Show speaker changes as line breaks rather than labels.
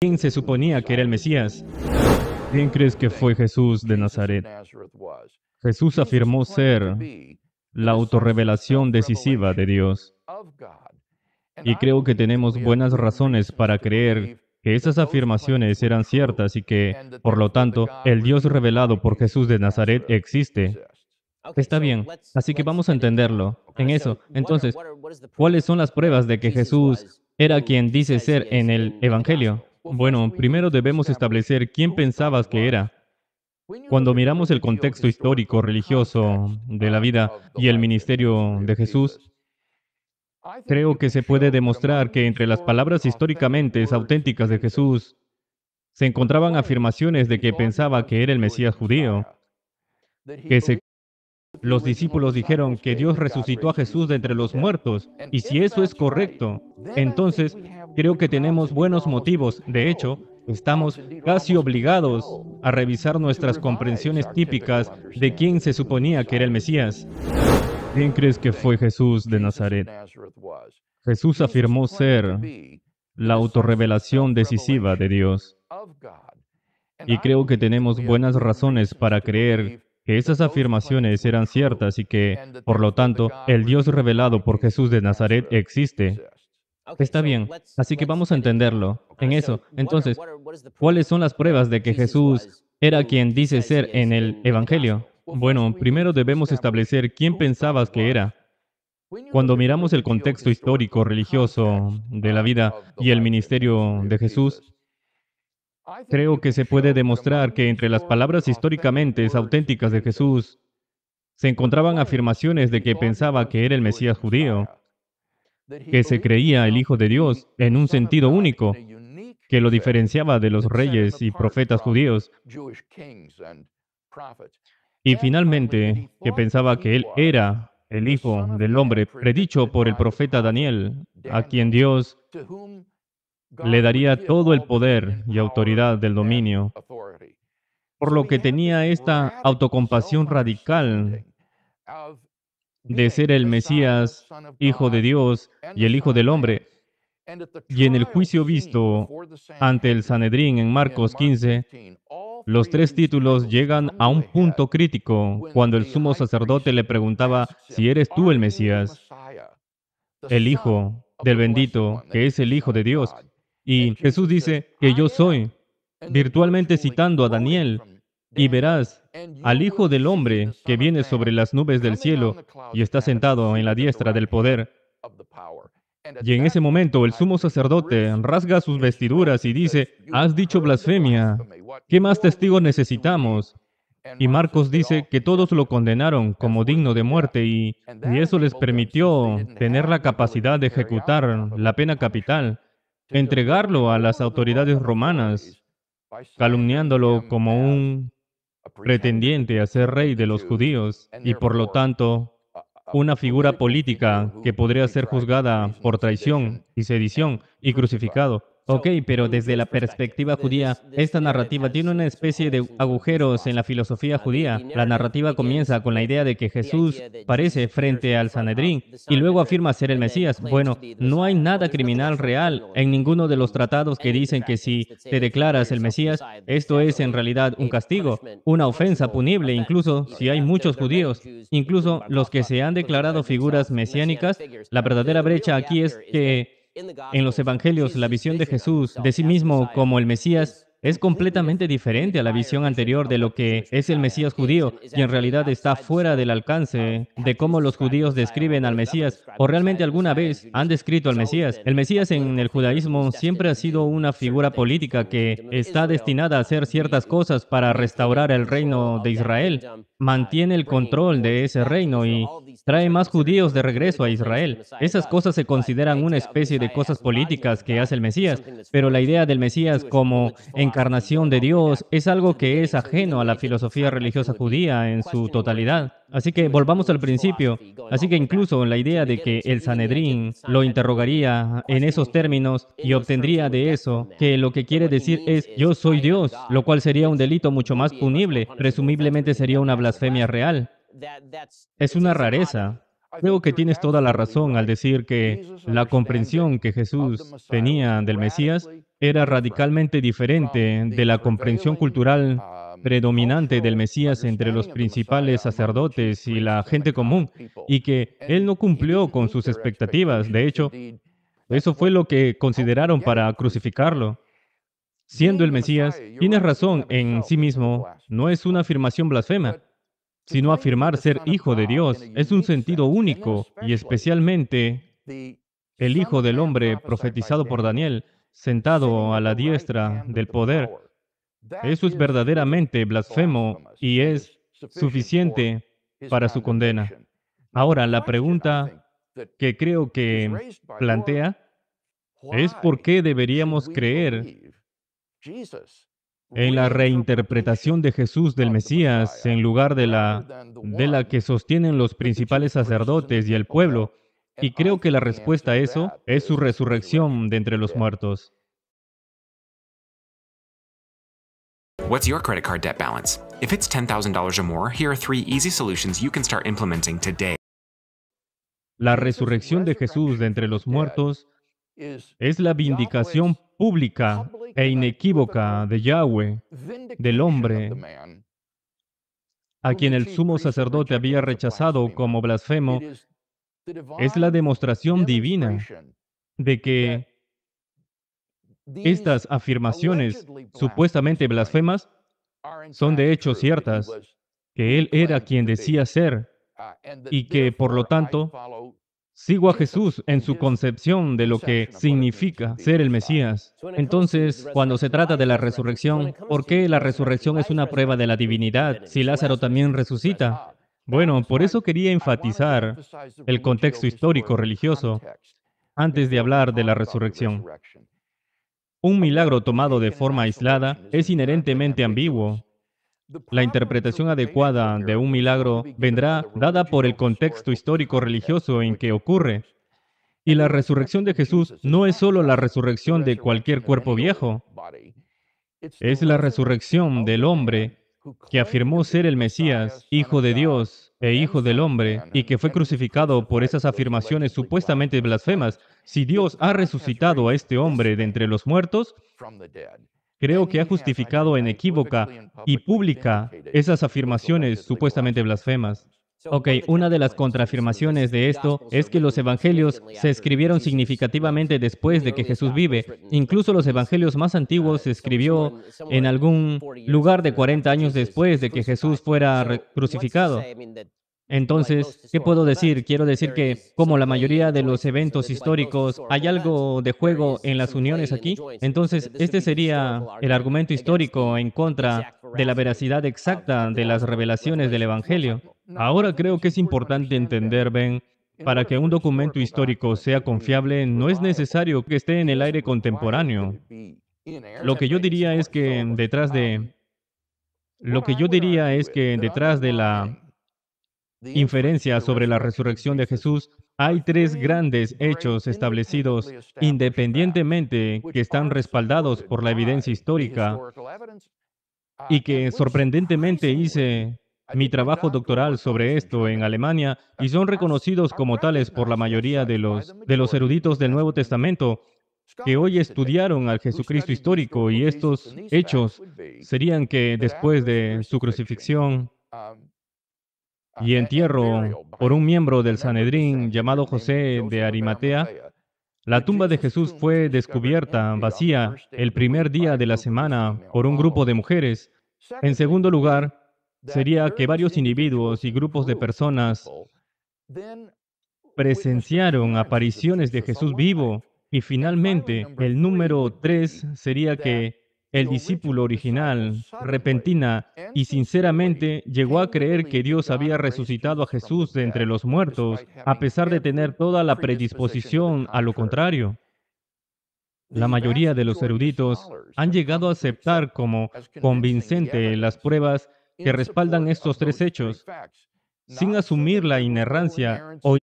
¿Quién se suponía que era el Mesías? ¿Quién crees que fue Jesús de Nazaret? Jesús afirmó ser la autorrevelación decisiva de Dios. Y creo que tenemos buenas razones para creer que esas afirmaciones eran ciertas y que, por lo tanto, el Dios revelado por Jesús de Nazaret existe. Está bien, así que vamos a entenderlo. En eso, entonces, ¿cuáles son las pruebas de que Jesús era quien dice ser en el Evangelio? Bueno, primero debemos establecer quién pensabas que era. Cuando miramos el contexto histórico, religioso de la vida y el ministerio de Jesús, creo que se puede demostrar que entre las palabras históricamente auténticas de Jesús se encontraban afirmaciones de que pensaba que era el Mesías judío, que los discípulos dijeron que Dios resucitó a Jesús de entre los muertos, y si eso es correcto, entonces creo que tenemos buenos motivos. De hecho, estamos casi obligados a revisar nuestras comprensiones típicas de quién se suponía que era el Mesías. ¿Quién crees que fue Jesús de Nazaret? Jesús afirmó ser la autorrevelación decisiva de Dios. Y creo que tenemos buenas razones para creer que esas afirmaciones eran ciertas y que, por lo tanto, el Dios revelado por Jesús de Nazaret existe. Está bien, así que vamos a entenderlo. En eso, entonces, ¿cuáles son las pruebas de que Jesús era quien dice ser en el Evangelio? Bueno, primero debemos establecer quién pensabas que era. Cuando miramos el contexto histórico, religioso de la vida y el ministerio de Jesús, creo que se puede demostrar que entre las palabras históricamente auténticas de Jesús se encontraban afirmaciones de que pensaba que era el Mesías judío, que se creía el Hijo de Dios en un sentido único, que lo diferenciaba de los reyes y profetas judíos, y finalmente que pensaba que Él era el Hijo del Hombre predicho por el profeta Daniel, a quien Dios le daría todo el poder y autoridad del dominio, por lo que tenía esta autocompasión radical de ser el Mesías, Hijo de Dios y el Hijo del Hombre. Y en el juicio visto ante el Sanedrín en Marcos 15, los tres títulos llegan a un punto crítico cuando el sumo sacerdote le preguntaba si eres tú el Mesías, el Hijo del bendito, que es el Hijo de Dios. Y Jesús dice que yo soy, virtualmente citando a Daniel, y verás al Hijo del Hombre que viene sobre las nubes del cielo y está sentado en la diestra del poder. Y en ese momento el sumo sacerdote rasga sus vestiduras y dice, has dicho blasfemia, ¿qué más testigos necesitamos? Y Marcos dice que todos lo condenaron como digno de muerte y eso les permitió tener la capacidad de ejecutar la pena capital, entregarlo a las autoridades romanas, calumniándolo como un pretendiente a ser rey de los judíos y por lo tanto una figura política que podría ser juzgada por traición y sedición y crucificado. Ok, pero desde la perspectiva judía, esta narrativa tiene una especie de agujeros en la filosofía judía. La narrativa comienza con la idea de que Jesús parece frente al Sanedrín y luego afirma ser el Mesías. Bueno, no hay nada criminal real en ninguno de los tratados que dicen que si te declaras el Mesías, esto es en realidad un castigo, una ofensa punible, incluso si hay muchos judíos, incluso los que se han declarado figuras mesiánicas. La verdadera brecha aquí es que en los evangelios, la visión de Jesús de sí mismo como el Mesías es completamente diferente a la visión anterior de lo que es el Mesías judío y en realidad está fuera del alcance de cómo los judíos describen al Mesías o realmente alguna vez han descrito al Mesías. El Mesías en el judaísmo siempre ha sido una figura política que está destinada a hacer ciertas cosas para restaurar el reino de Israel, mantiene el control de ese reino y trae más judíos de regreso a Israel. Esas cosas se consideran una especie de cosas políticas que hace el Mesías, pero la idea del Mesías como encarnación de Dios es algo que es ajeno a la filosofía religiosa judía en su totalidad. Así que volvamos al principio. Así que incluso la idea de que el Sanedrín lo interrogaría en esos términos y obtendría de eso que lo que quiere decir es yo soy Dios, lo cual sería un delito mucho más punible, presumiblemente sería una blasfemia real. Es una rareza. Creo que tienes toda la razón al decir que la comprensión que Jesús tenía del Mesías era radicalmente diferente de la comprensión cultural predominante del Mesías entre los principales sacerdotes y la gente común, y que él no cumplió con sus expectativas. De hecho, eso fue lo que consideraron para crucificarlo. Siendo el Mesías, tienes razón en sí mismo, no es una afirmación blasfema, sino afirmar ser hijo de Dios. Es un sentido único y especialmente el Hijo del Hombre profetizado por Daniel, sentado a la diestra del poder. Eso es verdaderamente blasfemo y es suficiente para su condena. Ahora, la pregunta que creo que plantea es por qué deberíamos creer en la reinterpretación de Jesús del Mesías en lugar de la que sostienen los principales sacerdotes y el pueblo. Y creo que la respuesta a eso es su resurrección de entre los muertos.
What's your credit card debt balance? If it's $10,000 or more, here are 3 easy solutions you can start implementing today.
La resurrección de Jesús de entre los muertos es la vindicación pública e inequívoca de Yahweh, del hombre, a quien el sumo sacerdote había rechazado como blasfemo. Es la demostración divina de que estas afirmaciones supuestamente blasfemas son de hecho ciertas, que Él era quien decía ser y que, por lo tanto, sigo a Jesús en su concepción de lo que significa ser el Mesías. Entonces, cuando se trata de la resurrección, ¿por qué la resurrección es una prueba de la divinidad si Lázaro también resucita? Bueno, por eso quería enfatizar el contexto histórico religioso antes de hablar de la resurrección. Un milagro tomado de forma aislada es inherentemente ambiguo. La interpretación adecuada de un milagro vendrá dada por el contexto histórico religioso en que ocurre. Y la resurrección de Jesús no es solo la resurrección de cualquier cuerpo viejo, es la resurrección del hombre que afirmó ser el Mesías, Hijo de Dios e Hijo del hombre, y que fue crucificado por esas afirmaciones supuestamente blasfemas. Si Dios ha resucitado a este hombre de entre los muertos, creo que ha justificado inequívoca y pública esas afirmaciones supuestamente blasfemas. Ok, una de las contraafirmaciones de esto es que los evangelios se escribieron significativamente después de que Jesús vive. Incluso los evangelios más antiguos se escribió en algún lugar de 40 años después de que Jesús fuera crucificado. Entonces, ¿qué puedo decir? Quiero decir que, como la mayoría de los eventos históricos, hay algo de juego en las uniones aquí. Entonces, este sería el argumento histórico en contra de la veracidad exacta de las revelaciones del Evangelio. Ahora creo que es importante entender, Ben, para que un documento histórico sea confiable, no es necesario que esté en el aire contemporáneo. Lo que yo diría es que detrás de la inferencia sobre la resurrección de Jesús, hay 3 grandes hechos establecidos independientemente que están respaldados por la evidencia histórica y que sorprendentemente hice mi trabajo doctoral sobre esto en Alemania y son reconocidos como tales por la mayoría de los eruditos del Nuevo Testamento que hoy estudiaron al Jesucristo histórico, y estos hechos serían que después de su crucifixión y entierro por un miembro del Sanedrín llamado José de Arimatea, la tumba de Jesús fue descubierta vacía el primer día de la semana por un grupo de mujeres. En segundo lugar, sería que varios individuos y grupos de personas presenciaron apariciones de Jesús vivo. Y finalmente, el número 3 sería que el discípulo original, repentina y sinceramente, llegó a creer que Dios había resucitado a Jesús de entre los muertos, a pesar de tener toda la predisposición a lo contrario. La mayoría de los eruditos han llegado a aceptar como convincente las pruebas que respaldan estos 3 hechos, sin asumir la inerrancia o